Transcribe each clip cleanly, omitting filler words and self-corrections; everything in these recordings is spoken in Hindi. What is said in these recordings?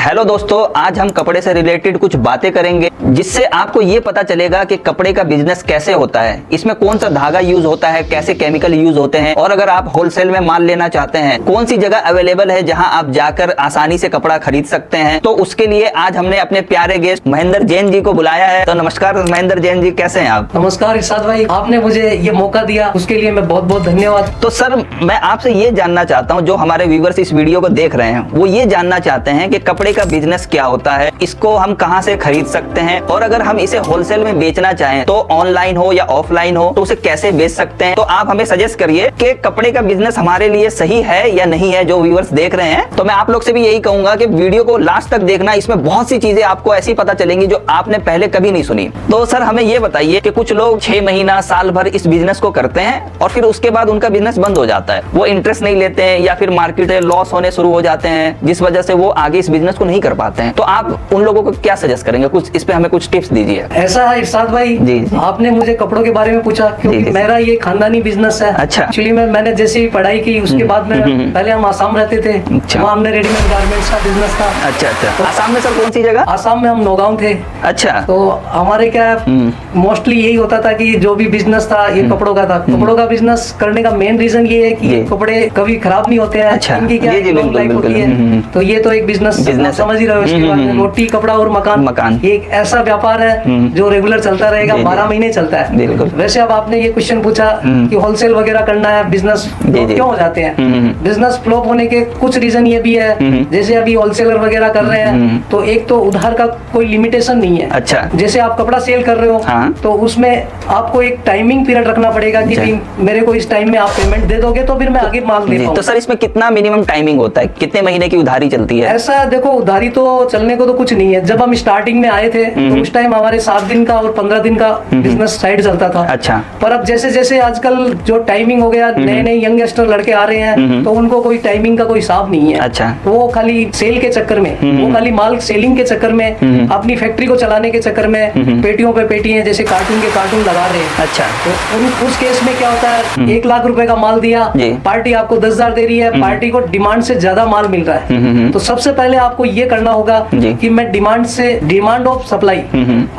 हेलो दोस्तों, आज हम कपड़े से रिलेटेड कुछ बातें करेंगे जिससे आपको ये पता चलेगा कि कपड़े का बिजनेस कैसे होता है, इसमें कौन सा धागा यूज होता है, कैसे केमिकल यूज होते हैं, और अगर आप होलसेल में माल लेना चाहते हैं कौन सी जगह अवेलेबल है जहां आप जाकर आसानी से कपड़ा खरीद सकते हैं। तो उसके लिए आज हमने अपने प्यारे गेस्ट महेंद्र जैन जी को बुलाया है। तो नमस्कार महेंद्र जैन जी, कैसे हैं आप? नमस्कार इरशाद भाई, आपने मुझे ये मौका दिया उसके लिए मैं बहुत बहुत धन्यवाद। तो सर, मैं आपसे ये जानना चाहता हूँ, जो हमारे व्यूवर्स इस वीडियो को देख रहे हैं वो ये जानना चाहते हैं कि कपड़े का बिजनेस क्या होता है, इसको हम कहां से खरीद सकते हैं, और अगर हम इसे होलसेल में बेचना चाहें तो ऑनलाइन हो या ऑफलाइन हो तो उसे कैसे बेच सकते हैं। तो आप हमें सजेस्ट करिए कि कपड़े का बिजनेस हमारे लिए सही है या नहीं है। जो व्यूवर्स देख रहे हैं, तो मैं आप लोग से भी यही कहूंगा कि वीडियो को लास्ट तक देखना, इसमें बहुत सी चीजें आपको ऐसी पता चलेंगी जो आपने पहले कभी नहीं सुनी। तो सर, हमें ये बताइए कि कुछ लोग 6 महीना साल भर इस बिजनेस को करते हैं और फिर उसके बाद उनका बिजनेस बंद हो जाता है, वो इंटरेस्ट नहीं लेते हैं या फिर मार्केट में लॉस होने शुरू हो जाते हैं, जिस वजह से वो आगे इस बिजनेस को नहीं कर पाते हैं। तो आप उन लोगों को क्या सजेस्ट करेंगे? कुछ इस पे हमें कुछ टिप्स दीजिए। ऐसा है इरशाद भाई जी। आपने मुझे कपड़ों के बारे में पूछा क्योंकि जी। मेरा ये खानदानी बिजनेस है। अच्छा। एक्चुअली मैंने जैसे ही पढ़ाई की उसके बाद में पहले हम आसाम रहते थे। अच्छा। वहाँ हमने रेडीमेड गारमेंट्स का बिजनेस था। अच्छा अच्छा। आसाम में सर कौन सी जगह? आसाम में हम नौगांव थे। अच्छा। तो हमारे क्या मोस्टली यही होता था कि जो भी बिजनेस था ये कपड़ों का था। कपड़ों का बिजनेस करने का मेन रीजन ये है कि जी। कपड़े कभी खराब नहीं होते हैं। अच्छा। इनकी क्या जी, जी, long बिल्कुल, life होती बिल्कुल। है। तो ये तो एक बिजनेस समझ ही रहे हो। इसके बाद में रोटी कपड़ा और मकान ये एक ऐसा व्यापार है जो रेगुलर चलता रहेगा, जी, जी। 12 महीने चलता है। बिल्कुल। वैसे अब आपने ये क्वेश्चन पूछा कि होलसेल वगैरह करना है, बिजनेस जी, जी। क्यों हो जाते हैं। बिजनेस फ्लॉप होने के कुछ रीजन ये भी है, जैसे अभी होलसेलर वगैरह कर रहे हैं तो एक तो उधार का कोई लिमिटेशन नहीं है। अच्छा। जैसे आप कपड़ा सेल कर रहे हो हाँ। तो उसमें आपको एक टाइमिंग पीरियड रखना पड़ेगा कि भाई मेरे को इस टाइम में आप पेमेंट दे दोगे तो फिर मैं आगे माल दे तो पाऊंगा। सर, इसमें कितना मिनिमम टाइमिंग होता है, कितने महीने की उधारी चलती है? ऐसा देखो, उधारी तो चलने को तो कुछ नहीं है। जब हम स्टार्टिंग में आए थे तो उस टाइम हमारे 7 दिन का और 15 दिन का बिजनेस साइड चलता था। अच्छा। पर अब जैसे जैसे आजकल जो टाइमिंग हो गया, नए नए यंगस्टर लड़के आ रहे हैं तो उनको कोई टाइमिंग का कोई हिसाब नहीं है। अच्छा। तो वो खाली सेल के चक्कर में, वो खाली माल सेलिंग के चक्कर में, अपनी फैक्ट्री को चलाने के चक्कर में पेटियों पे पेटियां जैसे कार्टून के कार्टून लगा रहे हैं। अच्छा। तो उस केस में क्या होता है, 1 लाख रुपए का माल दिया, जी। पार्टी आपको 10,000 दे रही है, पार्टी को डिमांड से ज्यादा माल मिल रहा है। तो सबसे पहले आपको ये करना होगा जी। कि मैं डिमांड ऑफ सप्लाई,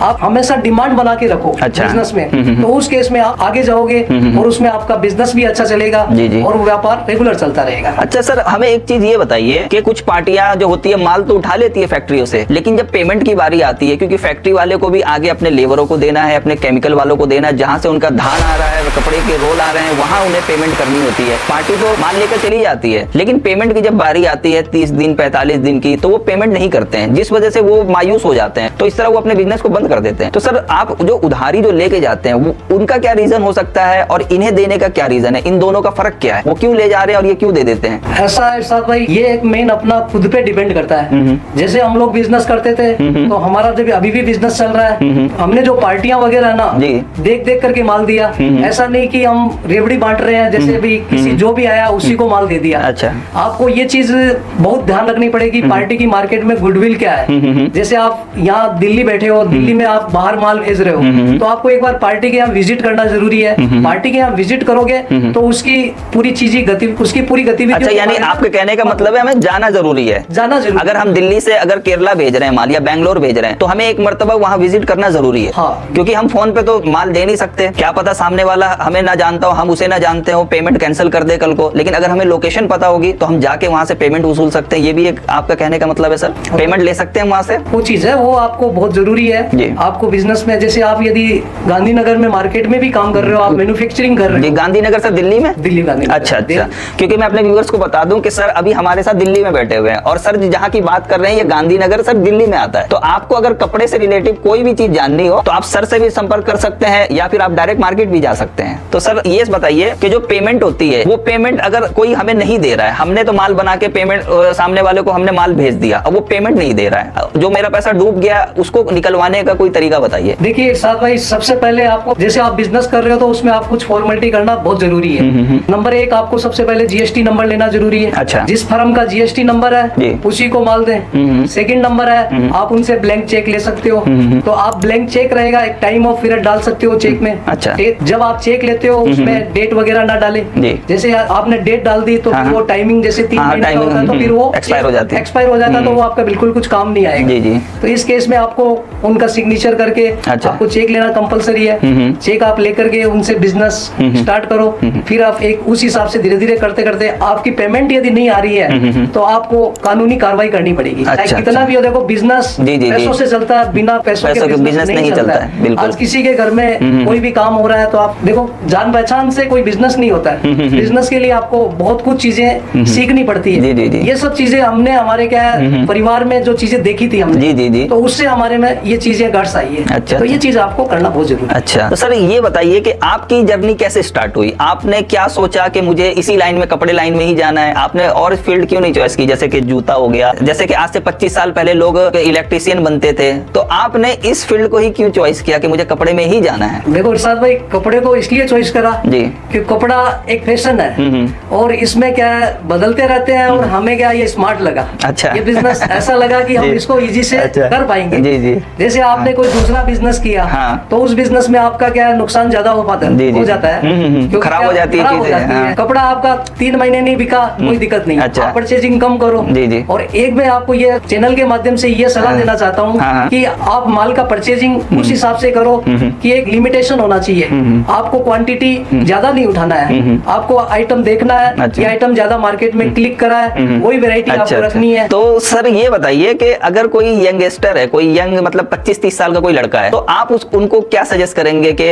आप हमेशा डिमांड बना के रखो। अच्छा। बिजनेस में तो उस केस में आप आगे जाओगे और उसमें आपका बिजनेस भी अच्छा चलेगा जी, जी। और व्यापार रेगुलर चलता रहेगा। अच्छा सर, हमें एक चीज ये बताइए कि कुछ पार्टियां जो होती है माल तो उठा लेती है फैक्ट्रियों से, लेकिन जब पेमेंट की बारी आती है, क्योंकि फैक्ट्री वाले को भी आगे अपने लेबरों को देना है, अपने केमिकल वालों को देना है, जहां से उनका धान आ रहा है, कपड़े के रोल आ रहे हैं, वहां उन्हें पेमेंट करनी होती है। पार्टी तो माल लेकर चली जाती है, लेकिन पेमेंट की जब बारी आती है 30 दिन 45 दिन की, तो वो पेमेंट नहीं करते हैं, जिस वजह से वो मायूस हो जाते हैं। तो इस तरह वो अपने बिजनेस को बंद कर देते हैं। तो सर, आप जो उधारी जो लेके जाते हैं वो उनका क्या रीजन हो सकता है और इन्हें देने का क्या रीजन है? इन दोनों का फर्क क्या है? वो क्यों ले जा रहे हैं और ये क्यों दे देते हैं? ऐसा है साथ भाई, ये एक मेन अपना खुद पे डिपेंड करता है। जैसे हम लोग बिजनेस करते थे तो हमारा जब अभी भी बिजनेस चल रहा है, हमने जो पार्टियां वगैरह ना देख देख करके माल दिया। ऐसा नहीं कि हम रेवड़ी बांट रहे हैं, जैसे भी किसी जो भी आया उसी को माल दे दिया। अच्छा। आपको ये चीज बहुत ध्यान रखनी पड़ेगी, पार्टी की मार्केट में गुडविल क्या है। जैसे आप यहाँ दिल्ली बैठे हो, दिल्ली में आप बाहर माल भेज रहे हो, तो आपको एक बार पार्टी के यहाँ विजिट करना जरूरी है। पार्टी के यहाँ विजिट करोगे तो उसकी पूरी गतिविधि। अच्छा, यानी आपके कहने का मतलब है हमें जाना जरूरी है। जाना जरूरी। अगर हम दिल्ली से अगर केरला भेज रहे हैं माल या बैंगलोर भेज रहे हैं तो हमें एक मर्तबा वहाँ विजिट करना जरूरी है। हाँ। क्योंकि हम फोन पे तो माल दे नहीं सकते, क्या पता सामने वाला हमें ना जानता हो, हम उसे ना जानते हो, पेमेंट कैंसिल कर दे कल को। लेकिन अगर हमें लोकेशन पता होगी तो हम जाके वहाँ से पेमेंट वसूल सकते हैं। ये भी एक आपका कहने का मतलब है सर, पेमेंट ले सकते हैं वहाँ से। वो चीज है, वो आपको बहुत जरूरी है। जी। आपको बिजनेस में, जैसे आप यदि गांधीनगर में मार्केट में भी काम कर रहे हो, आप मैन्युफैक्चरिंग कर रहे जी, हो। गांधीनगर सर, दिल्ली में? दिल्ली गांधीनगर। अच्छा अच्छा। क्योंकि मैं अपने व्यूअर्स को बता दूं कि सर अभी हमारे साथ दिल्ली में बैठे हुए हैं और सर जहां की बात कर रहे हैं ये गांधीनगर सर दिल्ली में आता है। तो आपको अगर कपड़े से रिलेटिव कोई भी चीज जाननी हो तो आप सर से भी संपर्क कर सकते हैं या फिर आप डायरेक्ट मार्केट भी जा सकते हैं। तो सर ये बताइए कि जो पेमेंट होती है वो पेमेंट अगर कोई हमें नहीं दे रहा है, हमने तो माल बना के पेमेंट सामने वाले को हमने माल भेज दिया, अब वो पेमेंट नहीं दे रहा है, जो मेरा पैसा डूब गया, उसको निकलवाने का कोई तरीका बताइए। देखिए साथ भाई, सबसे पहले आपको, जैसे आप बिजनेस कर रहे हो तो उसमें आप कुछ फॉर्मेलिटी करना बहुत जरूरी है। नंबर 1, आपको सबसे पहले जीएसटी नंबर लेना जरूरी है। अच्छा। जिस फर्म का जीएसटी नंबर है उसी को माल दें। सेकंड नंबर है, आप उनसे ब्लैंक चेक ले सकते हो। तो आप ब्लैंक चेक रहेगा, एक टाइम ऑफ पीरियड डाल सकते हो चेक में। अच्छा। जब आप चेक लेते हो उसमें डेट वगैरह ना डाले। जैसे आपने डेट डाल दी तो वो टाइमिंग जैसे 3 महीने का होता है तो फिर वो एक्सपायर हो जाती है। एक्सपायर हो जाता होगा तो वो आपका बिल्कुल कुछ काम नहीं आएगा। जी जी। तो इस केस में आपको उनका सिग्नेचर करके आपको चेक लेना कंपलसरी है। चेक आप लेकर के उनसे बिजनेस स्टार्ट करो। फिर आप एक उस हिसाब से धीरे धीरे करते करते आपकी पेमेंट यदि नहीं आ रही है तो आपको कानूनी कार्रवाई करनी पड़ेगी। कितना भी हो, देखो बिजनेस पैसों से चलता है, बिना पैसों के बिजनेस नहीं चलता है। आज किसी के घर में कोई भी काम हो रहा है तो आप देखो, जान पहचान से कोई बिजनेस नहीं होता है। बिजनेस के लिए आपको बहुत कुछ चीजें सीखनी पड़ती है। ये सब चीजें हमने हमारे क्या है परिवार में जो चीजें देखी थी हमने, तो उससे हमारे में ये चीजें गट्स आई है। अच्छा, तो ये चीज आपको करना बहुत जरूरी है। अच्छा, तो सर ये बताइए कि आपकी जर्नी कैसे स्टार्ट हुई? आपने क्या सोचा कि मुझे इसी लाइन में, कपड़े लाइन में ही जाना है? आपने और फील्ड क्यों नहीं चॉइस की, जैसे कि जूता हो गया, जैसे कि आज से 25 साल पहले लोग इलेक्ट्रिशियन बनते थे, तो आपने इस फील्ड को ही क्यों चॉइस किया कि मुझे कपड़े में ही जाना है? देखो इरशाद भाई, कपड़े को इसलिए चॉइस करा जी कि कपड़ा एक फैशन है और इसमें क्या है बदलते रहते हैं, और हमें क्या ये स्मार्ट लगा। अच्छा, ये बिजनेस ऐसा लगा कि हम इसको इजी से कर पाएंगे। जी जी। जैसे आपने कोई दूसरा बिजनेस किया तो उस बिजनेस में आपका क्या नुकसान ज्यादा हो पाता है, हो जाता है, क्योंकि खराब हो जाती है। कपड़ा आपका 3 महीने नहीं बिका, कोई दिक्कत नहीं। आप परचेजिंग कम करो। और एक मैं आपको ये चैनल के माध्यम से ये सलाह देना चाहता हूँ कि आप माल का परचेजिंग उस हिसाब से करो कि एक लिमिटेशन होना चाहिए। आपको क्वांटिटी ज्यादा नहीं उठाना है, आपको आइटम देखना है कि आइटम ज्यादा मार्केट में क्लिक करा है, वही वेरायटी आपको रखनी है। तो सर ये बताइए कि अगर कोई यंगस्टर है, कोई यंग मतलब 25-30 साल का कोई लड़का है, तो आप उनको क्या सजेस्ट करेंगे कि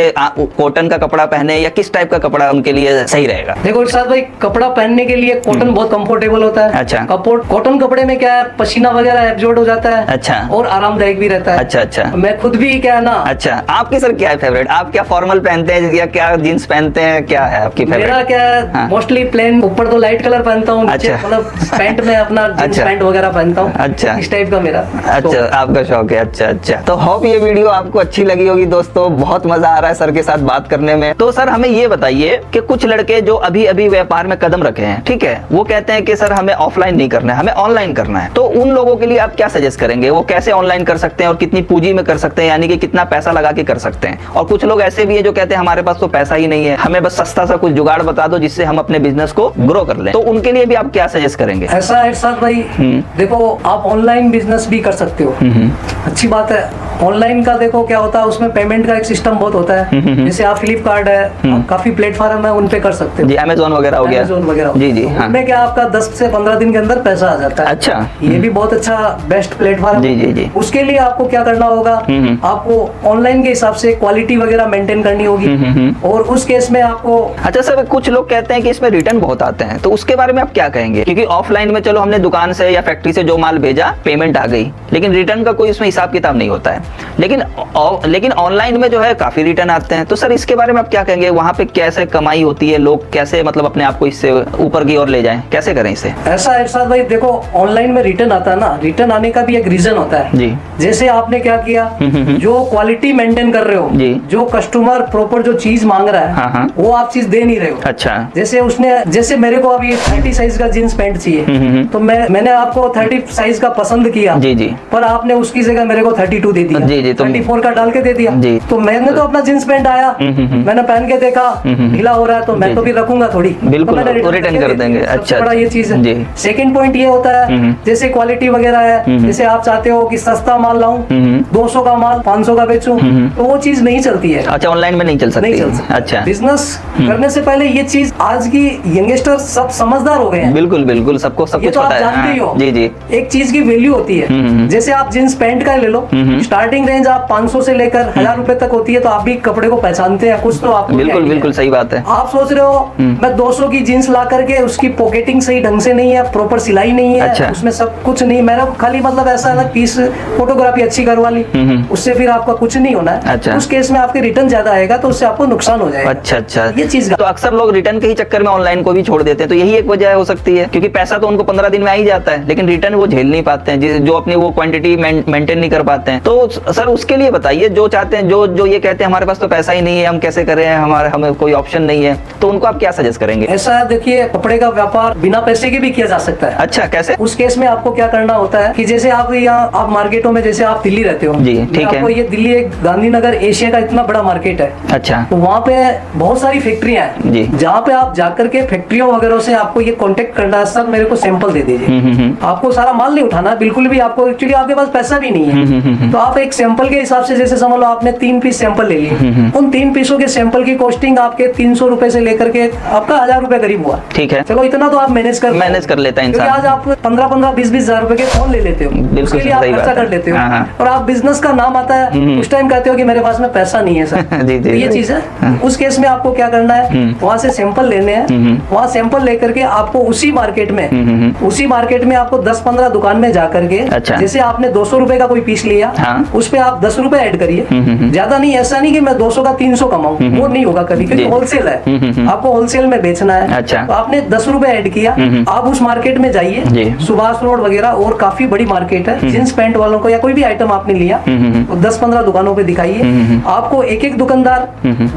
कॉटन का कपड़ा पहने या किस टाइप का कपड़ा उनके लिए सही रहेगा? देखो इरशाद भाई, कपड़ा पहनने के लिए कॉटन बहुत कंफर्टेबल होता है। अच्छा। कॉटन कपड़े में क्या है पसीना वगैरह एब्जॉर्ब हो जाता है। अच्छा। और आरामदायक भी रहता है। अच्छा अच्छा। मैं खुद भी क्या है ना। अच्छा, आपकी सर क्या है फेवरेट? आप क्या फॉर्मल पहनते हैं या क्या जींस पहनते हैं, क्या है आपकी फेवरेट? मेरा क्या है मोस्टली प्लेन, ऊपर तो लाइट कलर पहनता हूँ। अच्छा। मतलब पैंट में अपना जींस पैंट वगैरह पहनता हूँ। अच्छा, इस टाइप का मेरा। अच्छा, आपका शौक है। अच्छा अच्छा। तो होप ये वीडियो आपको अच्छी लगी होगी दोस्तों, बहुत मजा आ रहा है सर के साथ बात करने में। तो सर हमें ये बताइए कि कुछ लड़के जो अभी अभी व्यापार में कदम रखे हैं, ठीक है, वो कहते हैं कि सर हमें ऑफलाइन नहीं करना है, हमें ऑनलाइन करना है, तो उन लोगों के लिए आप क्या सजेस्ट करेंगे? वो कैसे ऑनलाइन कर सकते हैं और कितनी पूंजी में कर सकते हैं, यानी कि कितना पैसा लगा के कर सकते हैं? और कुछ लोग ऐसे भी है जो कहते हैं हमारे पास तो पैसा ही नहीं है, हमें बस सस्ता सा कुछ जुगाड़ बता दो जिससे हम अपने बिजनेस को ग्रो कर लें, तो उनके लिए भी आप क्या सजेस्ट करेंगे? ऐसा है इरशाद भाई, देखो आप ऑनलाइन बिजनेस भी कर सकते हो, अच्छी बात है। ऑनलाइन का देखो क्या होता है, उसमें पेमेंट का एक सिस्टम बहुत होता है। जैसे आप फ्लिपकार्ट है, काफी प्लेटफॉर्म है, उन पे कर सकते हो जी। अमेज़न वगैरह हो गया, अमेज़न वगैरह जी जी। उनमें क्या आपका 10 से 15 दिन के अंदर पैसा आ जाता है। अच्छा, ये भी बहुत अच्छा बेस्ट प्लेटफॉर्म जी जी जी। उसके लिए आपको क्या करना होगा, आपको ऑनलाइन के हिसाब से क्वालिटी वगैरह मेंटेन करनी होगी, और उस केस में आपको। अच्छा सर, कुछ लोग कहते हैं कि इसमें रिटर्न बहुत आते हैं, तो उसके बारे में आप क्या कहेंगे? क्योंकि ऑफलाइन में चलो हमने दुकान से या फैक्ट्री से जो माल भेजा, पेमेंट आ गई, लेकिन रिटर्न का कोई इसमें हिसाब किताब नहीं होता है, लेकिन ऑनलाइन में जो है काफी रिटर्न आते हैं। तो सर इसके बारे में आप क्या कहेंगे? वहाँ पे कैसे कमाई होती है, लोग कैसे मतलब अपने आप को इससे ऊपर की ओर ले जाएं, कैसे करें इसे? ऐसा है इरशाद भाई, देखो ऑनलाइन में रिटर्न आता है ना, रिटर्न आने का भी एक रीजन होता है जी। जैसे आपने क्या किया, जो क्वालिटी मेंटेन कर रहे हो जी, जो कस्टमर प्रॉपर जो चीज मांग रहा है वो आप चीज दे नहीं रहे हो। अच्छा। जैसे मेरे को अभी 30 साइज का जींस पैंट चाहिए, तो मैंने आपको 30 साइज का पसंद किया जी जी, पर आपने उसकी जगह मेरे को 32 दे दिया जी जी, 34 का डाल के दे दिया जी। तो मैंने तो अपना जींस पैंट आया, मैंने पहन के देखा ढीला हो रहा है, तो मैं तो भी रखूंगा थोड़ी, बिल्कुल रिटर्न कर देंगे। अच्छा, बड़ा ये चीज है। सेकंड पॉइंट ये होता है, जैसे क्वालिटी वगैरह है, जैसे आप चाहते हो कि सस्ता माल लाऊं, 200 का माल 500 का बेचूं, तो वो चीज नहीं चलती है। अच्छा, ऑनलाइन में नहीं चल सकती। अच्छा, बिजनेस करने से पहले ये चीज, आज की यंगस्टर सब समझदार हो गए हैं। बिल्कुल बिल्कुल, सबको सब कुछ पता है। जानते ही हो जी जी। एक चीज की वैल्यू होती है, जैसे आप जींस पैंट का ले लो, स्टार्टिंग रेंज आप 500 से लेकर 1000 रुपए तक होती है, तो आप भी कपड़े को पहचानते हैं कुछ तो आपको। बिल्कुल बिल्कुल सही बात है। आप सोच रहे हो मैं 200 की जींस ला करके उसकी पॉकेटिंग सही ढंग से नहीं है, प्रॉपर सिलाई नहीं है। अच्छा। उसमें सब कुछ नहीं, मेरा खाली मतलब ऐसा है ना, पीस फोटोग्राफी अच्छी करवा ली, उससे फिर आपका कुछ नहीं होना है। अच्छा। उस केस में आपके रिटर्न ज्यादा आएगा, तो उससे आपको नुकसान हो जाएगा। अच्छा अच्छा, ये चीज। तो अक्सर लोग रिटर्न के ही चक्कर में ऑनलाइन को भी छोड़ देते हैं, तो यही एक वजह हो सकती है, क्योंकि पैसा तो उनको 15 दिन में आ ही जाता है, लेकिन रिटर्न वो झेल नहीं पाते हैं, जो अपनी वो क्वांटिटी मेंटेन नहीं कर पाते हैं। तो सर उसके लिए बताइए, जो चाहते हैं, जो ये कहते हैं हमारे पास तो पैसा ही नहीं है, हम कैसे करें, हमें कोई ऑप्शन नहीं है, तो उनको आप क्या सजेस्ट करेंगे? ऐसा देखिए, कपड़े का व्यापार बिना पैसे के भी किया जा सकता है। अच्छा, कैसे? उस केस में आपको क्या करना होता है कि जैसे आप यहाँ आप मार्केटों में जैसे आप दिल्ली रहते हो जी, ठीक है। आपको ये दिल्ली एक गांधीनगर एशिया का इतना बड़ा मार्केट है। अच्छा। तो वहाँ पे बहुत सारी फैक्ट्रियां जी। हैं जहाँ पे आप जाकर के फैक्ट्रियों वगैरह से आपको ये कांटेक्ट करना है, सर मेरे को सैंपल दे दीजिए। आपको सारा माल नहीं उठाना बिल्कुल भी, आपको एक्चुअली आपके पास पैसा भी नहीं है। तो आप एक सैंपल के हिसाब से, जैसे समझ लो आपने 3 पीस सैंपल ले लिए, उन 3 पीसों के सैंपल की कॉस्टिंग आपके 300 रुपए से लेकर के आपका 1000 रुपए करीब हुआ। ठीक है, चलो इतना तो आप मैनेज कर लेता है इंसान। आज आप 15-15, 20-20 हजार रुपए के फोन ले लेते हो, उसके लिए आप खर्चा कर लेते हो, और आप बिजनेस का नाम आता है उस टाइम कहते हो कि मेरे पास में पैसा नहीं है सर। जी, तो ये चीज है। उस केस में आपको क्या करना है, वहां से सैंपल लेने हैं, वहां सैंपल लेकर के आपको उसी मार्केट में आपको 10-15 दुकान में जाकर के, अच्छा। जैसे आपने 200 रुपए का कोई पीस लिया, उस पे आप 10 रुपए ऐड करिए, ज्यादा नहीं। ऐसा नहीं कि मैं 200 का 300 कमाऊं, वो नहीं होगा कभी, क्योंकि होलसेल है, आपको होलसेल में बेचना है। अच्छा। तो आपने 10 रुपए ऐड किया, आप उस मार्केट में जाइए, सुभाष रोड वगैरह और काफी बड़ी मार्केट है, जींस पैंट वालों को या कोई भी आइटम आपने लिया तो 10-15 दुकानों पे दिखाइए। आपको एक दुकानदार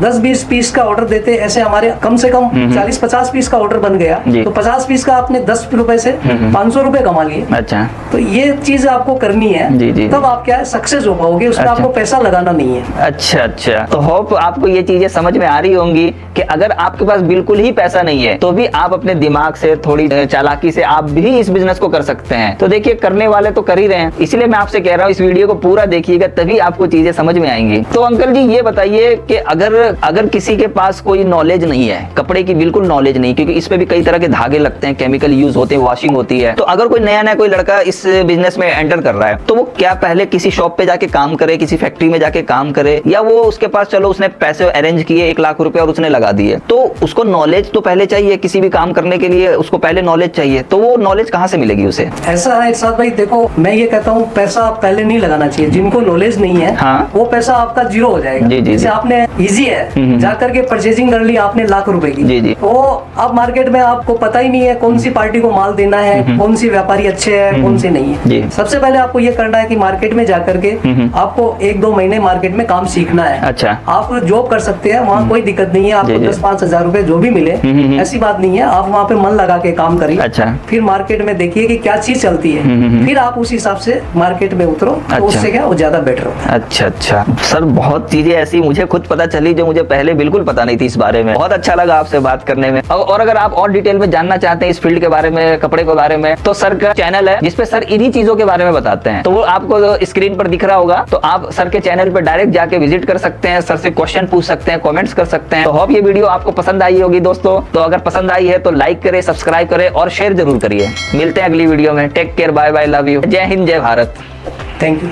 10-20 पीस का ऑर्डर देते, ऐसे हमारे कम से कम 40-50 पीस का ऑर्डर बन गया, तो 50 पीस का आपने 10 रुपए से 500 रुपए कमा लिए। अच्छा। तो ये चीज आपको करनी है, तब आप क्या है सक्सेस हो पाओगे, उसमें आपको पैसा लगाना नहीं है। अच्छा। तो होप आपको ये चीजें समझ में आ रही होंगी कि अगर आपके पास बिल्कुल ही पैसा नहीं है तो भी आप अपने दिमाग से, थोड़ी चालाकी से आप भी इस बिजनेस को कर सकते हैं। तो देखिए, करने वाले तो कर ही रहे हैं, इसलिए मैं आपसे कह रहा हूँ इस वीडियो को पूरा देखिएगा, तभी आपको चीजें समझ में आएंगी। तो अंकल जी ये बताइए कि अगर किसी के पास कोई नॉलेज नहीं है, कपड़े की बिल्कुल नॉलेज नहीं, क्योंकि इस पे भी कई तरह के धागे लगते हैं, केमिकल यूज होते हैं, वॉशिंग होती है, तो अगर कोई नया कोई लड़का इस बिजनेस में एंटर कर रहा है तो वो क्या पहले किसी शॉप पे जाके काम करे, किसी फैक्ट्री में जाके काम करे, या वो उसके पास चलो उसने पैसे अरेंज किए 1 लाख रुपए और उसने लगा दिए, तो उसको नॉलेज तो पहले चाहिए, किसी भी काम करने के लिए उसको पहले नॉलेज चाहिए, तो वो नॉलेज कहाँ से मिलेगी उसे? ऐसा है इरशाद भाई, देखो मैं ये कहता हूँ पैसा पहले नहीं लगाना चाहिए, जिनको नॉलेज नहीं है वो पैसा आपका जीरो हो जाएगा। जैसे आपने इजी है जाकर के परचेजिंग कर ली आपने लाख रुपए की, तो अब मार्केट में आपको पता ही नहीं है कौन सी पार्टी को माल देना है, कौन सी व्यापारी अच्छे है, कौन से नहीं है। सबसे पहले आपको ये करना है कि मार्केट में जाकर के आपको 1-2 महीने मार्केट में काम सीखना है। अच्छा। आप जॉब कर सकते हैं, वहाँ कोई दिक्कत नहीं है, आपको 10-5 हजार रुपए जो भी मिले, ऐसी बात नहीं है, आप वहाँ पे मन लगा के काम करिए। अच्छा। फिर मार्केट में देखिए कि क्या चीज चलती है, फिर आप उस हिसाब से मार्केट में उतरो, तो उससे क्या वो ज्यादा बेटर होता है। अच्छा सर, बहुत चीजें ऐसी मुझे खुद पता चली जो मुझे पहले बिल्कुल पता नहीं थी इस बारे में। बहुत अच्छा लगा आपसे बात करने में। और अगर आप और डिटेल में जानना चाहते हैं इस फील्ड के बारे में, कपड़े के बारे में, तो सर का चैनल है जिसपे सर इन्हीं चीजों के बारे में बताते हैं, तो वो आपको स्क्रीन पर दिख रहा होगा, तो आप सर के चैनल पर डायरेक्ट जाके विजिट कर सकते हैं, सर से क्वेश्चन पूछ सकते हैं, कमेंट्स कर सकते हैं। तो होप ये वीडियो आपको पसंद आई होगी दोस्तों। तो अगर पसंद आई है तो लाइक करें, सब्सक्राइब करें और शेयर जरूर करिए। मिलते हैं अगली वीडियो में। Take care, bye bye, love you, जय हिंद, जय भारत। Thank you.